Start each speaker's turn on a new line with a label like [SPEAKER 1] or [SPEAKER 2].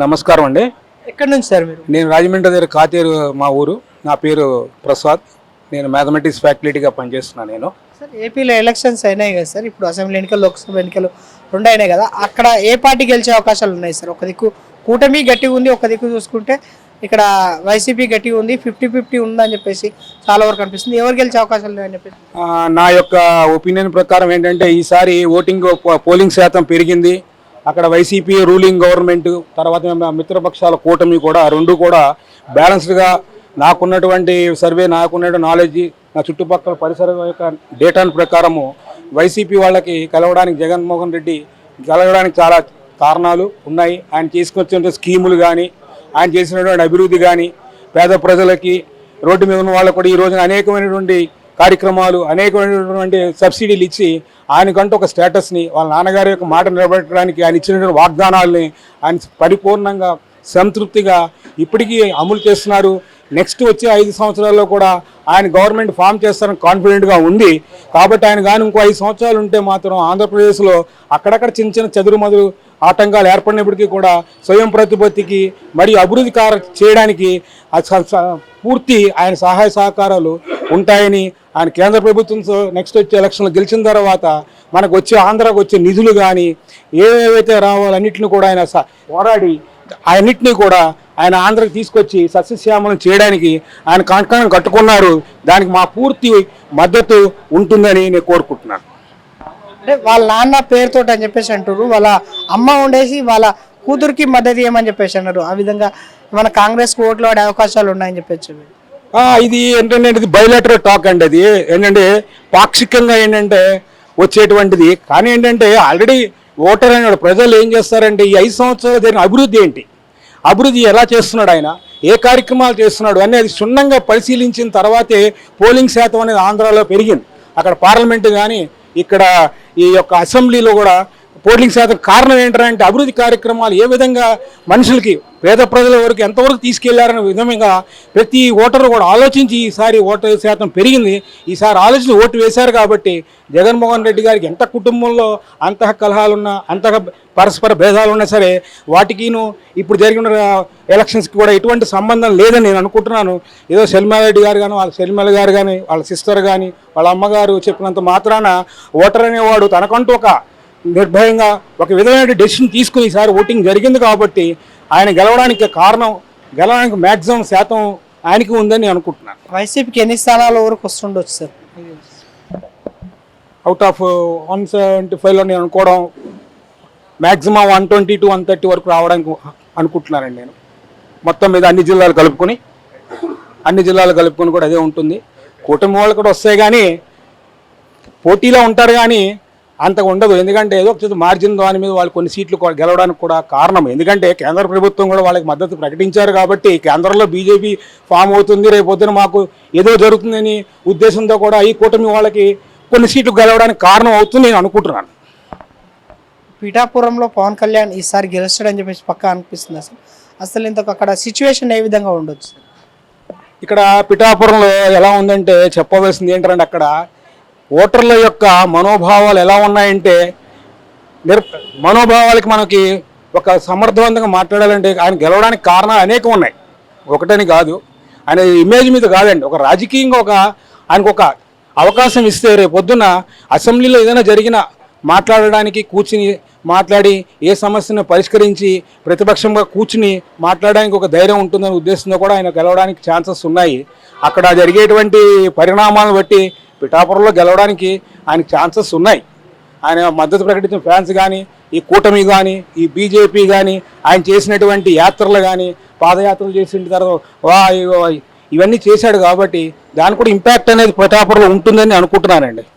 [SPEAKER 1] నమస్కారం అండి.
[SPEAKER 2] ఎక్కడి నుంచి సార్ మీరు?
[SPEAKER 1] నేను రాజమండ్రి దగ్గర కాతేరు మా ఊరు. నా పేరు ప్రసాద్. నేను మ్యాథమెటిక్స్ ఫ్యాకల్టీగా పనిచేస్తున్నాను. నేను
[SPEAKER 2] సార్ ఏపీలో ఎలక్షన్స్ అయినాయి కదా సార్, ఇప్పుడు అసెంబ్లీ ఎన్నికలు లోక్సభ ఎన్నికలు రెండు అయినాయి కదా, అక్కడ ఏ పార్టీ గెలిచే అవకాశాలు ఉన్నాయి సార్? ఒక దిక్కు కూటమి గట్టిగా ఉంది, ఒక దిక్కు చూసుకుంటే ఇక్కడ వైసీపీ గట్టిగా ఉంది, 50-50 ఉందని చెప్పేసి చాలా వరకు అనిపిస్తుంది. ఎవరు గెలిచే అవకాశాలు ఉన్నాయని చెప్పేసి
[SPEAKER 1] నా యొక్క ఒపీనియన్ ప్రకారం ఏంటంటే ఈసారి పోలింగ్ శాతం పెరిగింది. అక్కడ వైసీపీ రూలింగ్ గవర్నమెంట్, తర్వాత మిత్రపక్షాల కూటమి కూడా రెండు కూడా బ్యాలెన్స్డ్గా నాకున్నటువంటి సర్వే, నాకున్నటువంటి నాలెడ్జ్, నా చుట్టుపక్కల పరిసర యొక్క డేటాను ప్రకారము వైసీపీ వాళ్ళకి కలవడానికి జగన్మోహన్ రెడ్డి కలవడానికి చాలా కారణాలు ఉన్నాయి. ఆయన తీసుకొచ్చిన స్కీములు కానీ, ఆయన చేసినటువంటి అభివృద్ధి కానీ, పేద ప్రజలకి, రోడ్డు మీద ఉన్న వాళ్ళకు కూడా ఈ రోజున అనేకమైనటువంటి కార్యక్రమాలు, అనేకమైనటువంటి సబ్సిడీలు ఇచ్చి ఆయనకంటూ ఒక స్టేటస్ని, వాళ్ళ నాన్నగారి యొక్క మాట నిలబెట్టడానికి ఆయన ఇచ్చినటువంటి వాగ్దానాలని ఆయన పరిపూర్ణంగా సంతృప్తిగా ఇప్పటికీ అమలు చేస్తున్నారు. నెక్స్ట్ వచ్చే 5 సంవత్సరాల్లో కూడా ఆయన గవర్నమెంట్ ఫామ్ చేస్తారని కాన్ఫిడెంట్గా ఉంది. కాబట్టి ఆయన కానీ ఇంకో 5 సంవత్సరాలు ఉంటే మాత్రం ఆంధ్రప్రదేశ్లో అక్కడక్కడ చిన్న చిన్న చెదురుమదురు ఆటంకాలు ఏర్పడినప్పటికీ కూడా స్వయం ప్రతిపత్తికి మరియు అభివృద్ధి చేయడానికి పూర్తి ఆయన సహాయ సహకారాలు ఉంటాయని, ఆయన కేంద్ర ప్రభుత్వంతో నెక్స్ట్ వచ్చే ఎలక్షన్లు గెలిచిన తర్వాత మనకు వచ్చే ఆంధ్రాకు వచ్చే నిధులు కానీ ఏవైతే రావాలన్నింటినీ కూడా ఆయన పోరాడి అన్నింటినీ కూడా ఆయన ఆంధ్రకి తీసుకొచ్చి సస్యశ్యామలం చేయడానికి ఆయన కంకణం కట్టుకున్నారు. దానికి మా పూర్తి మద్దతు ఉంటుందని నేను కోరుకుంటున్నాను.
[SPEAKER 2] అంటే వాళ్ళ నాన్న పేరుతో అని చెప్పేసి అంటారు, వాళ్ళ అమ్మ ఉండేసి వాళ్ళ కూతురికి మద్దతు ఇవ్వమని చెప్పేసి అన్నారు. ఆ విధంగా మన కాంగ్రెస్కి ఓట్లు ఆడే అవకాశాలు ఉన్నాయని చెప్పచ్చు.
[SPEAKER 1] ఇది ఏంటంటే ఇది బయోలాటరల్ టాక్ అండి. అది ఏంటంటే పాక్షికంగా ఏంటంటే వచ్చేటువంటిది. కానీ ఏంటంటే ఆల్రెడీ ఓటర్ అనే ప్రజలు ఏం చేస్తారంటే ఈ 5 సంవత్సరాలు జరిగిన అభివృద్ధి ఏంటి, అభివృద్ధి ఎలా చేస్తున్నాడు, ఆయన ఏ కార్యక్రమాలు చేస్తున్నాడు అనేది క్షుణ్ణంగా పరిశీలించిన తర్వాతే పోలింగ్ శాతం అనేది ఆంధ్రాలో పెరిగింది. అక్కడ పార్లమెంటు కానీ, ఇక్కడ ఈ యొక్క అసెంబ్లీలో కూడా పోలింగ్ శాతం కారణం ఏంటంటే అభివృద్ధి కార్యక్రమాలు ఏ విధంగా మనుషులకి, పేద ప్రజల వరకు ఎంతవరకు తీసుకెళ్లారనే విధంగా ప్రతి ఓటరు కూడా ఆలోచించి ఈసారి ఓటర్ శాతం పెరిగింది. ఈసారి ఆలోచించి ఓటు వేశారు. కాబట్టి జగన్మోహన్ రెడ్డి గారికి ఎంత కుటుంబంలో అంతః కలహాలున్నా, అంతః పరస్పర భేదాలు ఉన్నా సరే వాటికిను ఇప్పుడు జరిగిన ఎలక్షన్స్కి కూడా ఎటువంటి సంబంధం లేదని నేను అనుకుంటున్నాను. ఏదో షర్మిలారెడ్డి గారు కానీ, వాళ్ళ షర్మిల గారు కానీ, వాళ్ళ సిస్టర్ కానీ, వాళ్ళ అమ్మగారు చెప్పినంత మాత్రాన ఓటర్ అనేవాడు తనకంటూ ఒక నిర్భయంగా ఒక విధమైన డెసిషన్ తీసుకుని ఈసారి ఓటింగ్ జరిగింది. కాబట్టి ఆయన గెలవడానికి కారణం, గెలవడానికి మ్యాక్సిమం శాతం ఆయనకి ఉందని అనుకుంటున్నాను.
[SPEAKER 2] వైసీపీకి ఎన్ని స్థానాల వరకు వస్తుండొచ్చు సార్?
[SPEAKER 1] అవుట్ ఆఫ్ 175లో నేను అనుకోవడం మ్యాక్సిమం 120 to 130 వరకు రావడానికి అనుకుంటున్నానండి. నేను మొత్తం మీద అన్ని జిల్లాలు కలుపుకొని కూడా అదే ఉంటుంది. కూటమి వాళ్ళు కూడా వస్తాయి కానీ పోటీలో ఉంటారు కానీ అంతగా ఉండదు. ఎందుకంటే ఏదో ఒక మార్జిన్ దాని మీద వాళ్ళు కొన్ని సీట్లు గెలవడానికి కూడా కారణం. ఎందుకంటే కేంద్ర ప్రభుత్వం కూడా వాళ్ళకి మద్దతు ప్రకటించారు. కాబట్టి కేంద్రంలో బీజేపీ ఫామ్ అవుతుంది, రేపొద్దున మాకు ఏదో జరుగుతుందని ఉద్దేశంతో కూడా ఈ కూటమి వాళ్ళకి కొన్ని సీట్లు గెలవడానికి కారణం అవుతుంది నేను అనుకుంటున్నాను.
[SPEAKER 2] పిఠాపురంలో పవన్ కళ్యాణ్ ఈసారి గెలుస్తాడని చెప్పేసి పక్కా అనిపిస్తుంది. అసలు ఇంతకు అక్కడ సిచ్యువేషన్ ఏ విధంగా ఉండొచ్చు?
[SPEAKER 1] ఇక్కడ పిఠాపురంలో ఎలా ఉందంటే చెప్పవలసింది ఏంటంటే అక్కడ ఓటర్ల యొక్క మనోభావాలు ఎలా ఉన్నాయంటే మనోభావాలకి మనకి ఒక సమర్థవంతంగా మాట్లాడాలంటే ఆయన గెలవడానికి కారణాలు అనేకం ఉన్నాయి. ఒకటని కాదు, ఆయన ఇమేజ్ మీద కాదండి, ఒక రాజకీయంగా ఆయనకు ఒక అవకాశం ఇస్తే రేపొద్దున అసెంబ్లీలో ఏదైనా జరిగినా మాట్లాడడానికి, కూర్చుని మాట్లాడి ఏ సమస్యను పరిష్కరించి ప్రతిపక్షంగా కూర్చుని మాట్లాడడానికి ఒక ధైర్యం ఉంటుందనే ఉద్దేశంతో కూడా ఆయన గెలవడానికి ఛాన్సెస్ ఉన్నాయి. అక్కడ జరిగేటువంటి పరిణామాలను బట్టి పిఠాపురంలో గెలవడానికి ఆయనకు ఛాన్సెస్ ఉన్నాయి. ఆయన మద్దతు ప్రకటించిన ఫ్యాన్స్ కానీ, ఈ కూటమి కానీ, ఈ బీజేపీ కానీ, ఆయన చేసినటువంటి యాత్రలు కానీ, పాదయాత్రలు చేసిన తర్వాత ఇవన్నీ చేశాడు. కాబట్టి దాని కూడా ఇంపాక్ట్ అనేది పిఠాపురంలో ఉంటుందని అనుకుంటున్నానండి.